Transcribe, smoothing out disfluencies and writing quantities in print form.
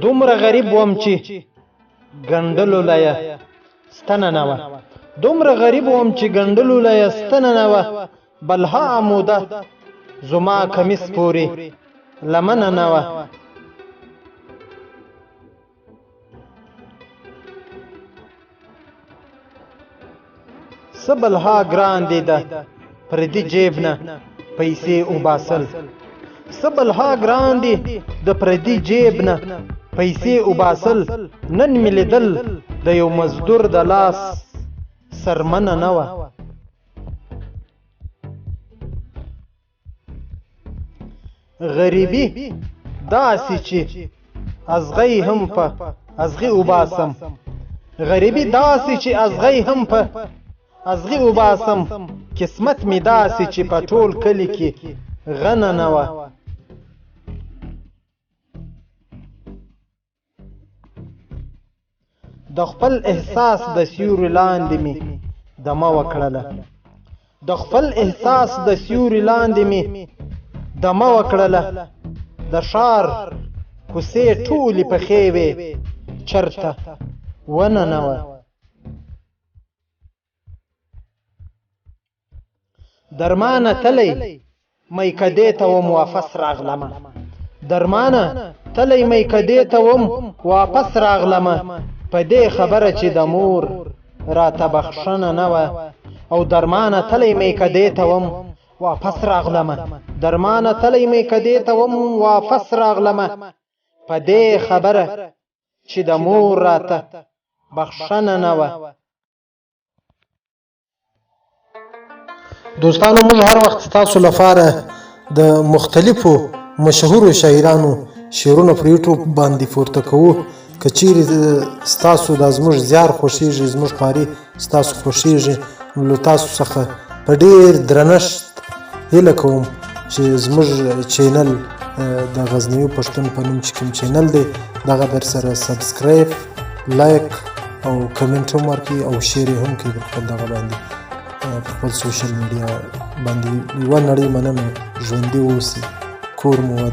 دومره غریب وم چې ګنډلو لایه ستنه نه وه. دومره غریب وم چې ګنډلو لایه ستنه نه وه. بلها عموده زما کمیس پورې لمنه نه وه. څه بلها ګران دي د پردي جیب نه پیسې وباسل. څه بلها ګران دي د پردي جیب نه پیسې وباسل. نن مې لیدل د یو مزدور د لاس سرمنه نه وه. غریبي داسې چې ازغی هم په ازغي وباسم. غریبي داسې چې ازغی هم په ازغي وباسم. قسمت مې داسې چې په ټول کلي کې غنه نه وه. د خپل احساس د سیوري لاندې مې دمه وکړله. د خپل احساس د سیوري لاندې مې دمه وکړله. د ښار کوڅې ټولې پخې وې چرته ونه نه وه. درمانه تلی میکدې ته وم واپس راغلمه. درمانه تلی میکدې ته وم واپس راغلمه. په دې خبره چې د مور راته بخښنه نه وه. او درمانه تلی میکدې ته وم واپس راغلمه. درمانه تلی میکدې ته وم واپس راغلمه. په دې خبره چې د مور راته بخښنه نه وه. دوستانو موږ هر وخت ستاسو لپاره د مختلفو مشهورو شاعرانو شعرونه پر یوټیوب باندې پورته کوو. که چیرې ستاسو دا زموږ زیار خوښیږي، زموږ خواري ستاسو خوښیږي، نو تاسو څخه په ډېر درنښت هیله کوم چې زموږ چینل د غزنوي پښتون په نوم چې کوم چینل دی دغه در سره سبسکرایب، لایک او کمنټ هم ورکړئ او شیر هم کړئ په خپل دغه باندې په خپل سوشل میډیا باندې. یوه نړۍ مننه، ژوندي اوسئ، کور مو ودان.